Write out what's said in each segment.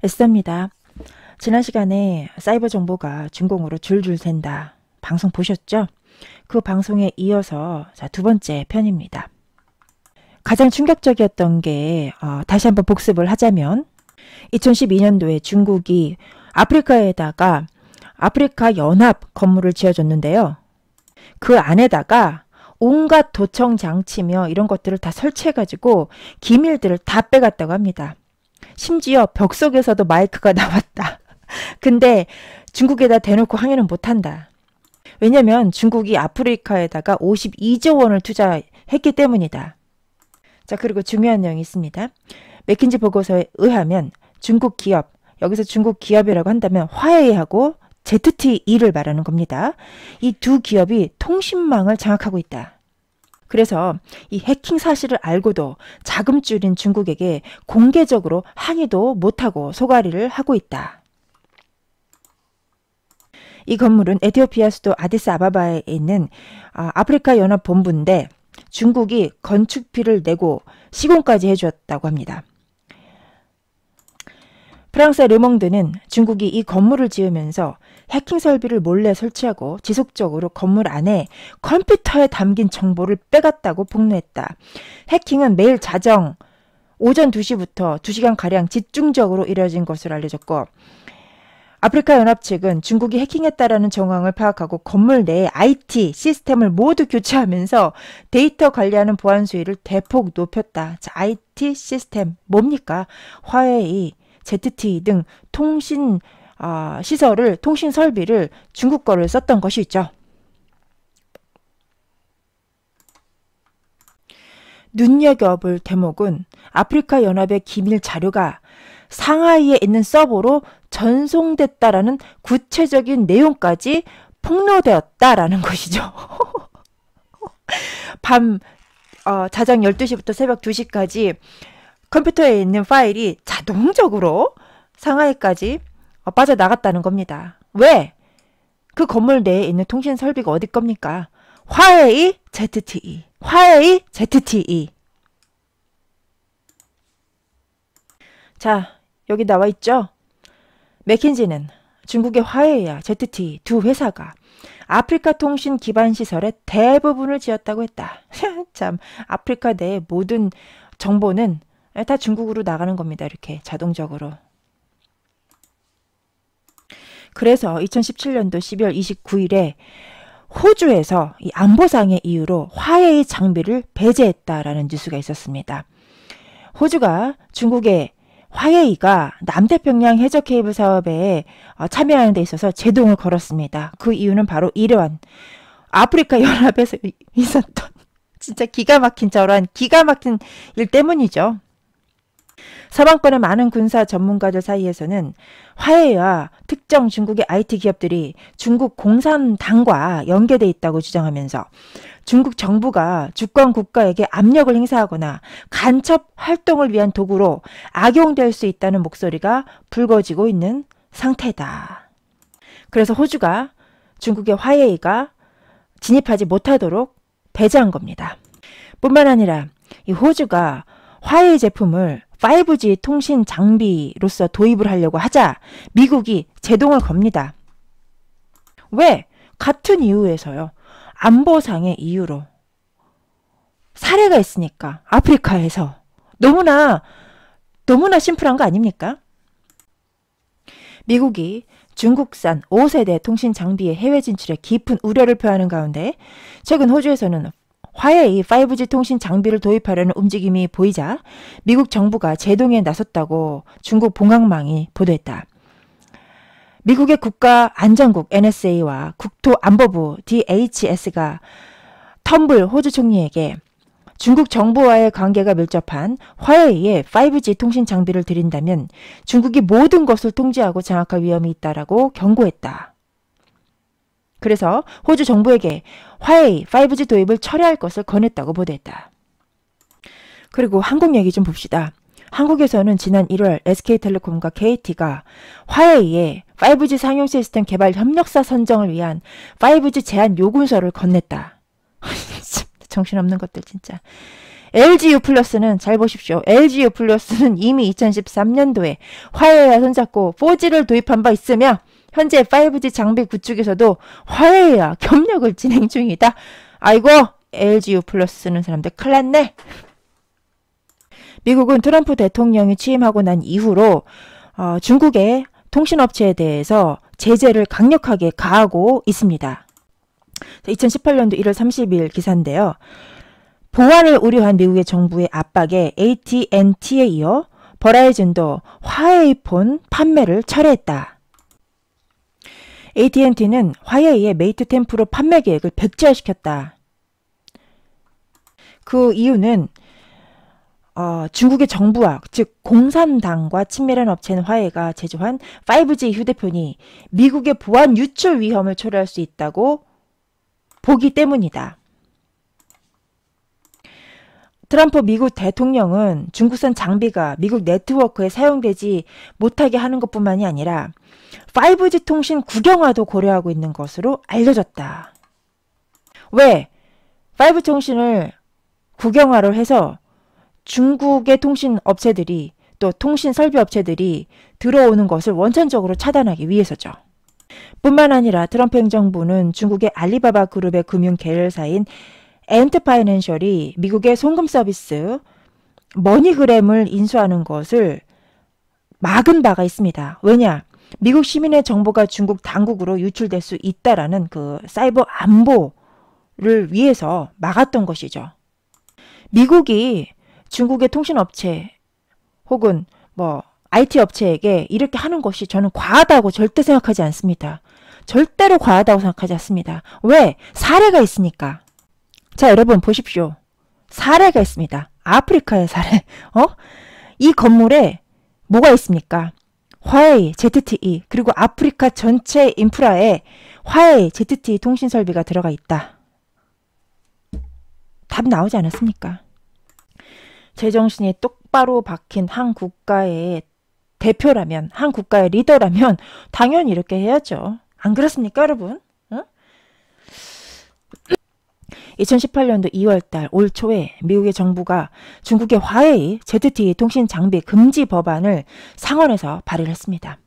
에스더입니다. 지난 시간에 사이버 정보가 중공으로 줄줄 샌다. 방송 보셨죠? 그 방송에 이어서 두 번째 편입니다. 가장 충격적이었던 게 다시 한번 복습을 하자면 2012년도에 중국이 아프리카에다가 아프리카 연합 건물을 지어줬는데요. 그 안에다가 온갖 도청 장치며 이런 것들을 다 설치해가지고 기밀들을 다 빼갔다고 합니다. 심지어 벽 속에서도 마이크가 나왔다. 근데 중국에다 대놓고 항의는 못한다. 왜냐면 중국이 아프리카에다가 52조 원을 투자했기 때문이다. 자, 그리고 중요한 내용이 있습니다. 맥킨지 보고서에 의하면 중국 기업, 여기서 중국 기업이라고 한다면 화웨이하고 ZTE를 말하는 겁니다. 이 두 기업이 통신망을 장악하고 있다. 그래서 이 해킹 사실을 알고도 자금줄인 중국에게 공개적으로 항의도 못하고 소가리를 하고 있다. 이 건물은 에티오피아 수도 아디스아바바에 있는 아프리카 연합 본부인데 중국이 건축비를 내고 시공까지 해주었다고 합니다. 프랑스의 르몽드는 중국이 이 건물을 지으면서 해킹 설비를 몰래 설치하고 지속적으로 건물 안에 컴퓨터에 담긴 정보를 빼갔다고 폭로했다. 해킹은 매일 자정 오전 2시부터 2시간가량 집중적으로 이뤄진 것으로 알려졌고, 아프리카 연합 측은 중국이 해킹했다라는 정황을 파악하고 건물 내의 IT 시스템을 모두 교체하면서 데이터 관리하는 보안 수위를 대폭 높였다. 자, IT 시스템 뭡니까? 화웨이, ZTE 등 통신 시설을, 통신 설비를 중국 거를 썼던 것이죠. 눈여겨볼 대목은 아프리카 연합의 기밀 자료가 상하이에 있는 서버로 전송됐다라는 구체적인 내용까지 폭로되었다라는 것이죠. 밤 자정 12시부터 새벽 2시까지 컴퓨터에 있는 파일이 자동적으로 상하이까지 빠져나갔다는 겁니다. 왜? 그 건물 내에 있는 통신 설비가 어디 겁니까? 화웨이 ZTE, 화웨이 ZTE. 자, 여기 나와 있죠? 맥킨지는 중국의 화웨이와 ZTE 두 회사가 아프리카 통신 기반 시설의 대부분을 지었다고 했다. 참, 아프리카 내의 모든 정보는 다 중국으로 나가는 겁니다. 이렇게 자동적으로. 그래서 2017년도 12월 29일에 호주에서 이 안보상의 이유로 화웨이 장비를 배제했다라는 뉴스가 있었습니다. 호주가 중국의 화웨이가 남태평양 해저 케이블 사업에 참여하는 데 있어서 제동을 걸었습니다. 그 이유는 바로 이러한 아프리카 연합에서 있었던 진짜 기가 막힌 저러한 기가 막힌 일 때문이죠. 서방권의 많은 군사 전문가들 사이에서는 화웨이와 특정 중국의 IT 기업들이 중국 공산당과 연계돼 있다고 주장하면서 중국 정부가 주권 국가에게 압력을 행사하거나 간첩 활동을 위한 도구로 악용될 수 있다는 목소리가 불거지고 있는 상태다. 그래서 호주가 중국의 화웨이가 진입하지 못하도록 배제한 겁니다. 뿐만 아니라 이 호주가 화웨이 제품을 5G 통신 장비로서 도입을 하려고 하자 미국이 제동을 겁니다. 왜? 같은 이유에서요. 안보상의 이유로. 사례가 있으니까 아프리카에서. 너무나 심플한 거 아닙니까? 미국이 중국산 5세대 통신 장비의 해외 진출에 깊은 우려를 표하는 가운데 최근 호주에서는 화웨이 5G 통신 장비를 도입하려는 움직임이 보이자 미국 정부가 제동에 나섰다고 중국 봉황망이 보도했다. 미국의 국가안전국 NSA와 국토안보부 DHS가 텀블 호주 총리에게 중국 정부와의 관계가 밀접한 화웨이의 5G 통신 장비를 들인다면 중국이 모든 것을 통제하고 장악할 위험이 있다라고 경고했다. 그래서 호주 정부에게 화웨이 5G 도입을 철회할 것을 권했다고 보도했다. 그리고 한국 얘기 좀 봅시다. 한국에서는 지난 1월 SK텔레콤과 KT가 화웨이의 5G 상용 시스템 개발 협력사 선정을 위한 5G 제안 요구서를 건넸다. 정신없는 것들 진짜. LGU 플러스는 잘 보십시오. LGU 플러스는 이미 2013년도에 화웨이와 손잡고 4G를 도입한 바 있으며 현재 5G 장비 구축에서도 화웨이와 협력을 진행 중이다. 아이고, LGU 플러스 쓰는 사람들 큰일 났네. 미국은 트럼프 대통령이 취임하고 난 이후로 중국의 통신업체에 대해서 제재를 강력하게 가하고 있습니다. 2018년도 1월 30일 기사인데요. 보안을 우려한 미국의 정부의 압박에 AT&T에 이어 버라이즌도 화웨이폰 판매를 철회했다. AT&T는 화웨이의 메이트 10 프로 판매 계획을 백지화시켰다. 그 이유는 중국의 정부와 즉 공산당과 친밀한 업체인 화웨이가 제조한 5G 휴대폰이 미국의 보안 유출 위험을 초래할 수 있다고 보기 때문이다. 트럼프 미국 대통령은 중국산 장비가 미국 네트워크에 사용되지 못하게 하는 것뿐만이 아니라 5G 통신 국영화도 고려하고 있는 것으로 알려졌다. 왜? 5G 통신을 국영화를 해서 중국의 통신 업체들이 또 통신 설비 업체들이 들어오는 것을 원천적으로 차단하기 위해서죠. 뿐만 아니라 트럼프 행정부는 중국의 알리바바 그룹의 금융 계열사인 엔트파이낸셜이 미국의 송금 서비스 머니그램을 인수하는 것을 막은 바가 있습니다. 왜냐? 미국 시민의 정보가 중국 당국으로 유출될 수 있다라는 그 사이버 안보를 위해서 막았던 것이죠. 미국이 중국의 통신업체 혹은 IT 업체에게 이렇게 하는 것이 저는 과하다고 절대 생각하지 않습니다. 절대로 과하다고 생각하지 않습니다. 왜? 사례가 있으니까. 자, 여러분 보십시오. 사례가 있습니다. 아프리카의 사례. 이 건물에 뭐가 있습니까? 화웨이, ZTE, 그리고 아프리카 전체 인프라에 화웨이, ZTE 통신 설비가 들어가 있다. 답 나오지 않았습니까? 제정신이 똑바로 박힌 한 국가의 대표라면, 한 국가의 리더라면 당연히 이렇게 해야죠. 안 그렇습니까, 여러분? 2018년도 2월달 올 초에 미국의 정부가 중국의 화웨이, ZTE 통신 장비 금지 법안을 상원에서 발의를 했습니다.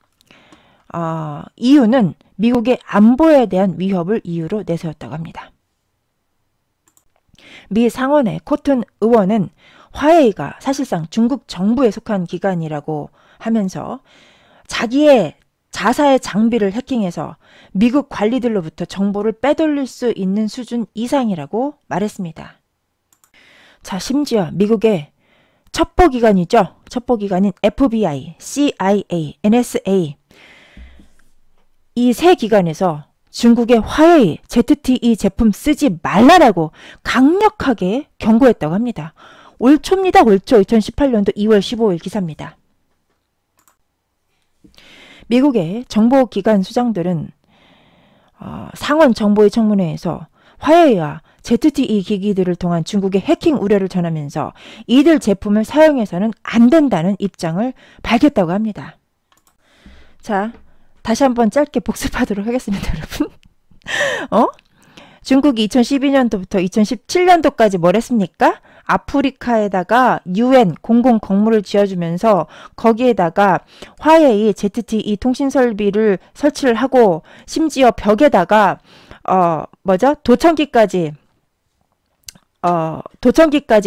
이유는 미국의 안보에 대한 위협을 이유로 내세웠다고 합니다. 미 상원의 코튼 의원은 화웨이가 사실상 중국 정부에 속한 기관이라고 하면서 자기의 자사의 장비를 해킹해서 미국 관리들로부터 정보를 빼돌릴 수 있는 수준 이상이라고 말했습니다. 자, 심지어 미국의 첩보기관이죠. 첩보기관인 FBI, CIA, NSA 이 세 기관에서 중국의 화웨이, ZTE 제품 쓰지 말라라고 강력하게 경고했다고 합니다. 올 초입니다. 올 초 2018년도 2월 15일 기사입니다. 미국의 정보기관 수장들은 상원 정보위 청문회에서 화웨이와 ZTE 기기들을 통한 중국의 해킹 우려를 전하면서 이들 제품을 사용해서는 안 된다는 입장을 밝혔다고 합니다. 자, 다시 한번 짧게 복습하도록 하겠습니다, 여러분. 중국이 2012년도부터 2017년도까지 뭘 했습니까? 아프리카에다가 UN 공공 건물을 지어주면서 거기에다가 화웨이, ZTE 통신 설비를 설치를 하고 심지어 벽에다가 도청기까지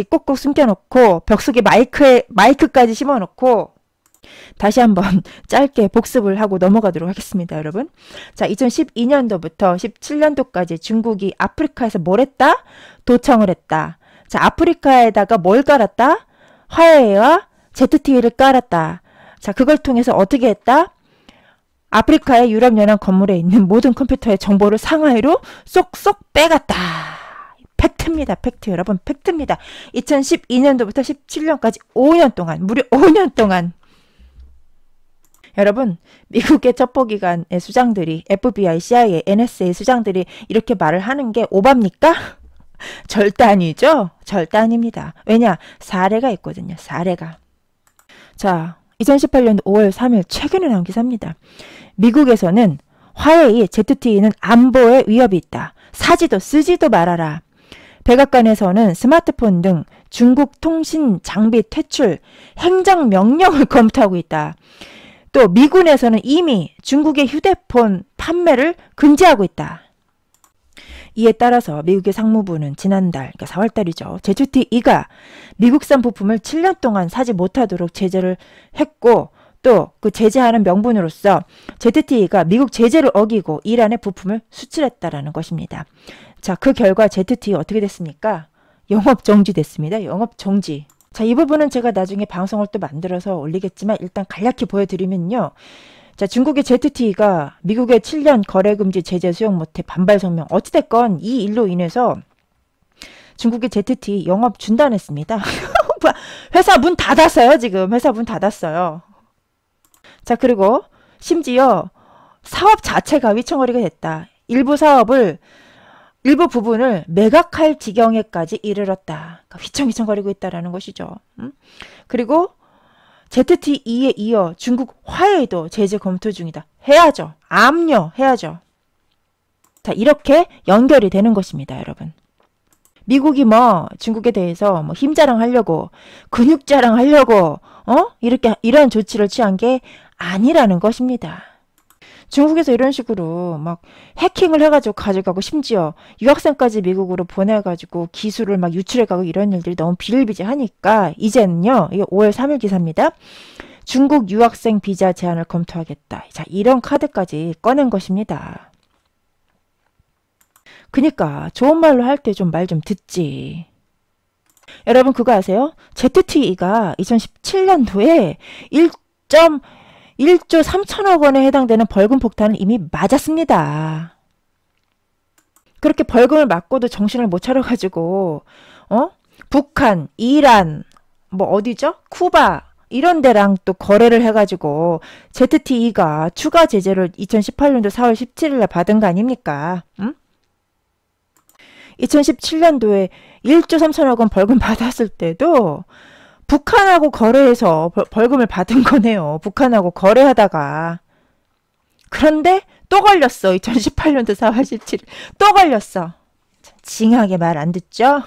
꼭꼭 숨겨놓고 벽 속에 마이크까지 심어놓고 다시 한번 짧게 복습을 하고 넘어가도록 하겠습니다, 여러분. 자, 2012년도부터 17년도까지 중국이 아프리카에서 뭘 했다? 도청을 했다. 자, 아프리카에다가 뭘 깔았다? 화웨이와 ZTE를 깔았다. 자, 그걸 통해서 어떻게 했다? 아프리카의 유럽연합 건물에 있는 모든 컴퓨터의 정보를 상하이로 쏙쏙 빼갔다. 팩트입니다. 팩트. 여러분, 팩트입니다. 2012년도부터 17년까지 5년 동안, 무려 5년 동안 여러분, 미국의 첩보기관의 수장들이 FBI, CIA, NSA 수장들이 이렇게 말을 하는 게 오바입니까? 절대 아니죠? 절대 아닙니다. 왜냐? 사례가 있거든요. 사례가. 자, 2018년 5월 3일 최근에 나온 기사입니다. 미국에서는 화웨이, ZTE는 안보에 위협이 있다. 사지도 쓰지도 말아라. 백악관에서는 스마트폰 등 중국 통신 장비 퇴출 행정명령을 검토하고 있다. 또 미군에서는 이미 중국의 휴대폰 판매를 금지하고 있다. 이에 따라서 미국의 상무부는 지난달, 그러니까 4월달이죠. ZTE가 미국산 부품을 7년 동안 사지 못하도록 제재를 했고 또 그 제재하는 명분으로서 ZTE가 미국 제재를 어기고 이란의 부품을 수출했다라는 것입니다. 자, 그 결과 ZTE 어떻게 됐습니까? 영업 정지됐습니다. 영업 정지. 자, 이 부분은 제가 나중에 방송을 또 만들어서 올리겠지만 일단 간략히 보여드리면요. 자, 중국의 ZTE가 미국의 7년 거래금지 제재 수용 못해 반발 성명. 어찌됐건 이 일로 인해서 중국의 ZTE 영업 중단했습니다. 회사 문 닫았어요. 지금 회사 문 닫았어요. 자, 그리고 심지어 사업 자체가 위청거리가 됐다. 일부 부분을 매각할 지경에까지 이르렀다. 그러니까 휘청휘청거리고 있다라는 것이죠. 그리고 ZTE에 이어 중국 화웨이도 제재 검토 중이다. 해야죠. 압류해야죠. 자, 이렇게 연결이 되는 것입니다, 여러분. 미국이 뭐 중국에 대해서 뭐 힘자랑하려고 근육 자랑하려고 이런 조치를 취한 게 아니라는 것입니다. 중국에서 이런 식으로 막 해킹을 해가지고 가져가고 심지어 유학생까지 미국으로 보내가지고 기술을 막 유출해가고 이런 일들이 너무 비일비재하니까 이제는요. 이게 5월 3일 기사입니다. 중국 유학생 비자 제한을 검토하겠다. 자, 이런 카드까지 꺼낸 것입니다. 그니까 좋은 말로 할 때 좀 말 좀 듣지. 여러분 그거 아세요? ZTE가 2017년도에 1조 3천억 원에 해당되는 벌금 폭탄을 이미 맞았습니다. 그렇게 벌금을 맞고도 정신을 못 차려가지고 북한, 이란, 뭐 어디죠? 쿠바 이런 데랑 또 거래를 해가지고 ZTE가 추가 제재를 2018년도 4월 17일에 받은 거 아닙니까? 2017년도에 1조 3천억 원 벌금 받았을 때도 북한하고 거래해서 벌금을 받은 거네요. 북한하고 거래하다가. 그런데 또 걸렸어. 2018년도 4월 17일. 또 걸렸어. 징하게 말 안 듣죠?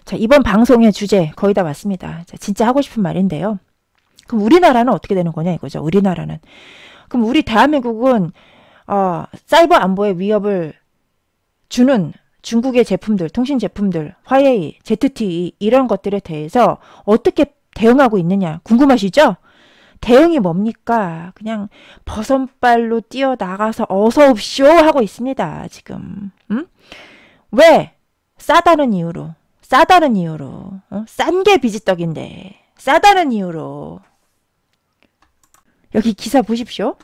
자, 이번 방송의 주제 거의 다 왔습니다. 자, 진짜 하고 싶은 말인데요. 그럼 우리나라는 어떻게 되는 거냐 이거죠. 우리나라는. 그럼 우리 대한민국은 사이버 안보에 위협을 주는 중국의 제품들, 통신 제품들, 화웨이, ZTE 이런 것들에 대해서 어떻게 대응하고 있느냐 궁금하시죠? 대응이 뭡니까? 그냥 버선발로 뛰어나가서 어서 옵쇼 하고 있습니다. 지금. 왜? 싸다는 이유로. 싼 게 비지떡인데. 싸다는 이유로. 여기 기사 보십시오.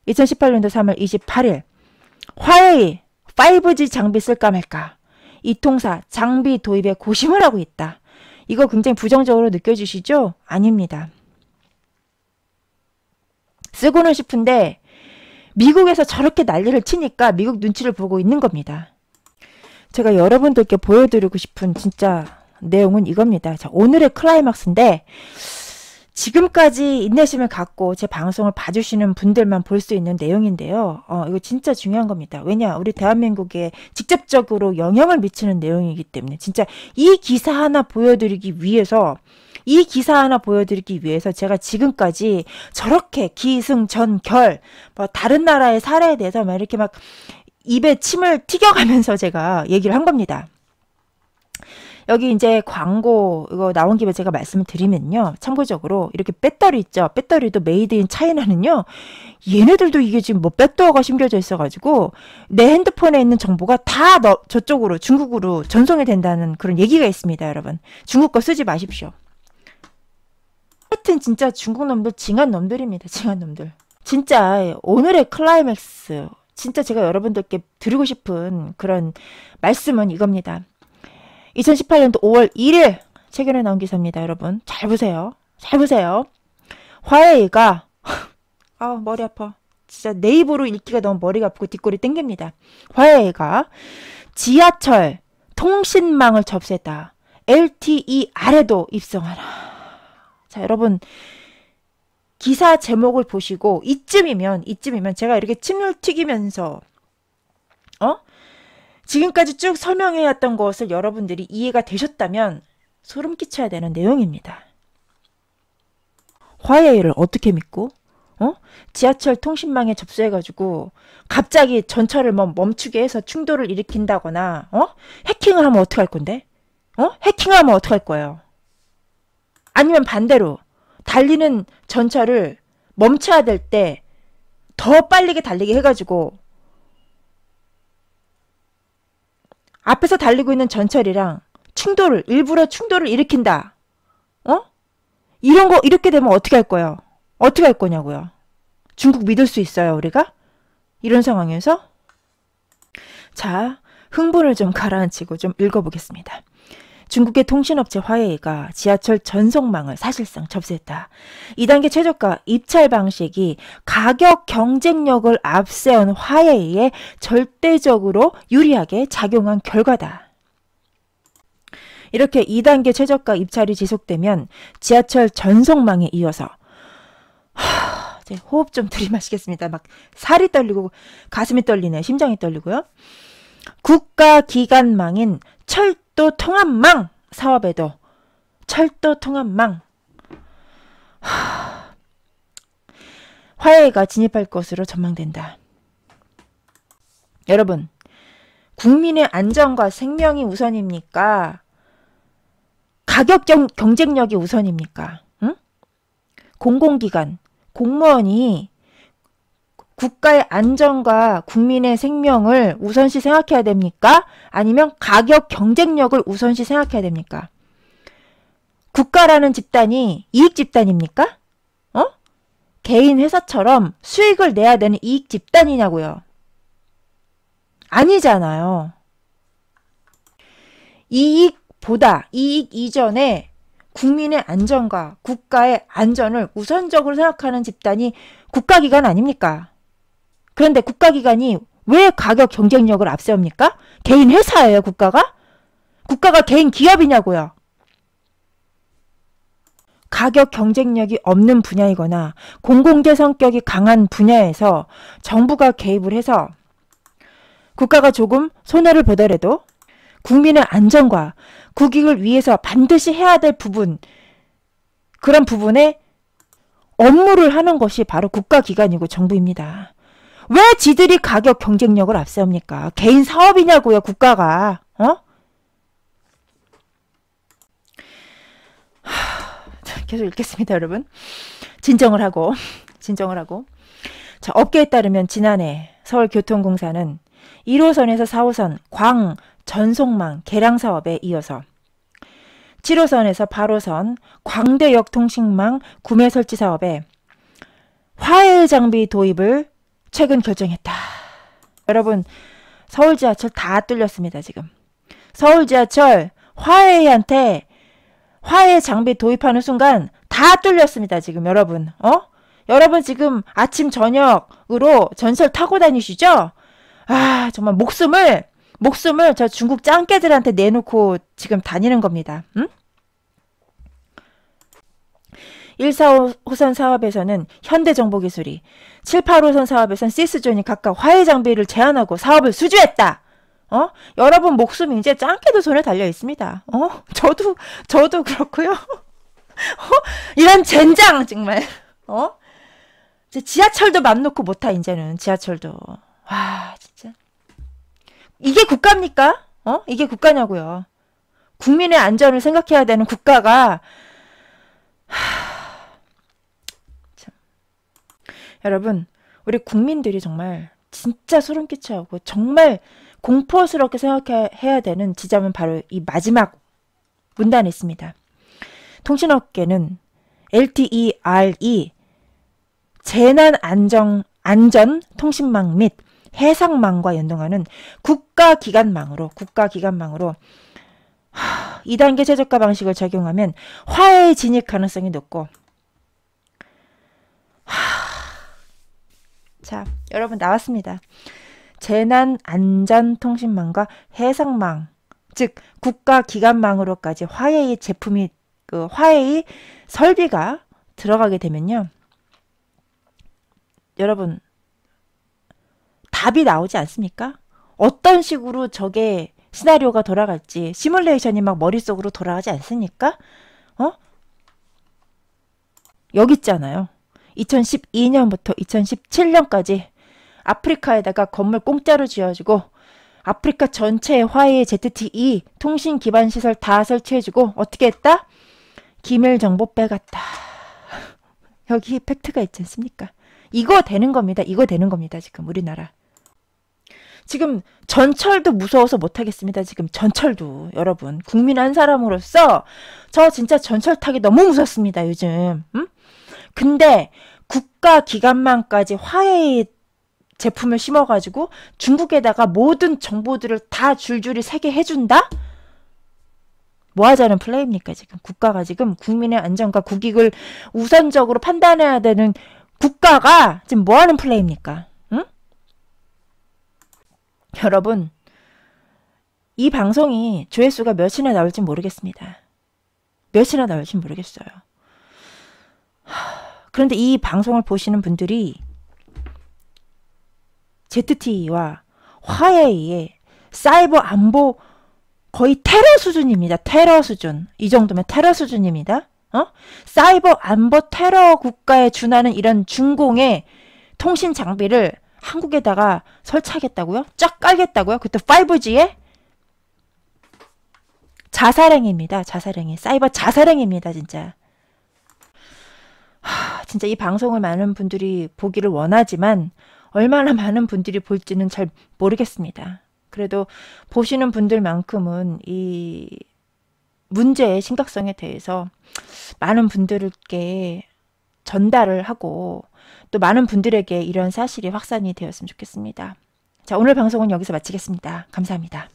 2018년도 3월 28일 화웨이 5G 장비 쓸까 말까. 이 통사 장비 도입에 고심을 하고 있다. 이거 굉장히 부정적으로 느껴지시죠? 아닙니다. 쓰고는 싶은데 미국에서 저렇게 난리를 치니까 미국 눈치를 보고 있는 겁니다. 제가 여러분들께 보여드리고 싶은 진짜 내용은 이겁니다. 자, 오늘의 클라이막스인데 지금까지 인내심을 갖고 제 방송을 봐주시는 분들만 볼 수 있는 내용인데요. 이거 진짜 중요한 겁니다. 왜냐? 우리 대한민국에 직접적으로 영향을 미치는 내용이기 때문에 진짜 이 기사 하나 보여드리기 위해서 제가 지금까지 저렇게 기승전결 뭐 다른 나라의 사례에 대해서 막 이렇게 막 입에 침을 튀겨가면서 제가 얘기를 한 겁니다. 여기 이제 광고 이거 나온 김에 제가 말씀을 드리면요. 참고적으로 이렇게 배터리 있죠. 배터리도 메이드 인 차이나는요. 얘네들도 이게 지금 뭐 백도어가 심겨져 있어가지고 내 핸드폰에 있는 정보가 다 저쪽으로 중국으로 전송이 된다는 그런 얘기가 있습니다. 여러분. 중국 거 쓰지 마십시오. 하여튼 진짜 중국 놈들 징한 놈들입니다. 징한 놈들. 진짜 오늘의 클라이맥스 진짜 제가 여러분들께 드리고 싶은 그런 말씀은 이겁니다. 2018년도 5월 1일 최근에 나온 기사입니다. 여러분 잘 보세요. 잘 보세요. 화웨이가 머리 아파. 진짜 네이버로 읽기가 너무 머리가 아프고 뒷골이 땡깁니다. 화웨이가 지하철 통신망을 접수했다. LTE 아래도 입성하라. 자, 여러분 기사 제목을 보시고 이쯤이면 제가 이렇게 침을 튀기면서 지금까지 쭉 설명해왔던 것을 여러분들이 이해가 되셨다면 소름 끼쳐야 되는 내용입니다. 화웨이를 어떻게 믿고 지하철 통신망에 접수해가지고 갑자기 전철을 멈추게 해서 충돌을 일으킨다거나 해킹을 하면 어떡할 건데? 해킹하면 어떡할 거예요? 아니면 반대로 달리는 전철을 멈춰야 될 때 더 빠르게 달리게 해가지고 앞에서 달리고 있는 전철이랑 일부러 충돌을 일으킨다. 이런 거 이렇게 되면 어떻게 할 거예요? 어떻게 할 거냐고요? 중국 믿을 수 있어요, 우리가? 이런 상황에서? 자, 흥분을 좀 가라앉히고 좀 읽어보겠습니다. 중국의 통신업체 화웨이가 지하철 전송망을 사실상 접수했다. 2단계 최저가 입찰 방식이 가격 경쟁력을 앞세운 화웨이에 절대적으로 유리하게 작용한 결과다. 이렇게 2단계 최저가 입찰이 지속되면 지하철 전송망에 이어서 이제 호흡 좀 들이마시겠습니다. 막 살이 떨리고 가슴이 떨리네. 심장이 떨리고요. 국가기관망인 철도통합망 사업에도 철도통합망 화웨이가 진입할 것으로 전망된다. 여러분, 국민의 안전과 생명이 우선입니까? 가격 경쟁력이 우선입니까? 응? 공공기관, 공무원이 국가의 안전과 국민의 생명을 우선시 생각해야 됩니까? 아니면 가격 경쟁력을 우선시 생각해야 됩니까? 국가라는 집단이 이익 집단입니까? 개인 회사처럼 수익을 내야 되는 이익 집단이냐고요. 아니잖아요. 이익보다 이익 이전에 국민의 안전과 국가의 안전을 우선적으로 생각하는 집단이 국가기관 아닙니까? 그런데 국가기관이 왜 가격 경쟁력을 앞세웁니까? 개인 회사예요, 국가가? 국가가 개인 기업이냐고요. 가격 경쟁력이 없는 분야이거나 공공재 성격이 강한 분야에서 정부가 개입을 해서 국가가 조금 손해를 보더라도 국민의 안전과 국익을 위해서 반드시 해야 될 부분, 그런 부분에 업무를 하는 것이 바로 국가기관이고 정부입니다. 왜 지들이 가격 경쟁력을 앞세웁니까? 개인 사업이냐고요, 국가가. 계속 읽겠습니다, 여러분. 진정을 하고. 자, 업계에 따르면 지난해 서울교통공사는 1호선에서 4호선 광 전송망 개량 사업에 이어서 7호선에서 8호선 광대역 통신망 구매 설치 사업에 화웨이 장비 도입을 최근 결정했다. 여러분, 서울 지하철 다 뚫렸습니다, 지금. 서울 지하철 화웨이한테 화웨이 장비 도입하는 순간 다 뚫렸습니다, 지금 여러분. 여러분 지금 아침 저녁으로 전철 타고 다니시죠? 아, 정말 목숨을 저 중국 짱깨들한테 내놓고 지금 다니는 겁니다. 응? 1, 4호선 사업에서는 현대정보기술이, 7, 8호선 사업에서는 시스존이 각각 화웨이 장비를 제안하고 사업을 수주했다. 여러분 목숨이 이제 짱깨들 손에 달려 있습니다. 저도 그렇고요. 이런 젠장 정말. 이제 지하철도 맘 놓고 못 타, 이제는 지하철도. 와, 진짜. 이게 국가입니까? 이게 국가냐고요. 국민의 안전을 생각해야 되는 국가가 참. 여러분, 우리 국민들이 정말 진짜 소름 끼쳐하고 정말 공포스럽게 생각해야 되는 지점은 바로 이 마지막 문단에 있습니다. 통신업계는 LTE-RE 재난안전 통신망 및 해상망과 연동하는 국가기관망으로 2단계 최저가 방식을 적용하면 화웨이 진입 가능성이 높고, 자, 여러분 나왔습니다. 재난안전통신망과 해상망, 즉 국가기관망으로까지 화웨이 제품이, 화웨이 설비가 들어가게 되면요, 여러분 답이 나오지 않습니까? 어떤 식으로 저게 시나리오가 돌아갈지 시뮬레이션이 막 머릿속으로 돌아가지 않습니까? 여기 있잖아요. 2012년부터 2017년까지 아프리카에다가 건물 공짜로 지어주고 아프리카 전체에 화웨이 ZTE 통신 기반 시설 다 설치해주고 어떻게 했다? 기밀 정보 빼갔다. 여기 팩트가 있지 않습니까? 이거 되는 겁니다. 이거 되는 겁니다. 지금 우리나라. 지금 전철도 무서워서 못하겠습니다. 지금 전철도 여러분 국민 한 사람으로서 저 진짜 전철 타기 너무 무섭습니다. 요즘. 근데 국가 기관망까지 화웨이 제품을 심어가지고 중국에다가 모든 정보들을 다 줄줄이 세게 해준다? 뭐 하자는 플레이입니까? 지금 국가가 지금 국민의 안전과 국익을 우선적으로 판단해야 되는 국가가 지금 뭐 하는 플레이입니까? 응? 여러분, 이 방송이 조회수가 몇이나 나올지 모르겠습니다. 몇이나 나올지 모르겠어요. 그런데 이 방송을 보시는 분들이 ZTE와 화웨이의 사이버 안보 거의 테러 수준입니다. 테러 수준. 이 정도면 테러 수준입니다. 사이버 안보 테러 국가에 준하는 이런 중공의 통신 장비를 한국에다가 설치하겠다고요? 쫙 깔겠다고요? 그것도 5G에? 자살행위입니다. 자살행위. 사이버 자살행위입니다. 진짜. 진짜 이 방송을 많은 분들이 보기를 원하지만 얼마나 많은 분들이 볼지는 잘 모르겠습니다. 그래도 보시는 분들만큼은 이 문제의 심각성에 대해서 많은 분들께 전달을 하고 또 많은 분들에게 이런 사실이 확산이 되었으면 좋겠습니다. 자, 오늘 방송은 여기서 마치겠습니다. 감사합니다.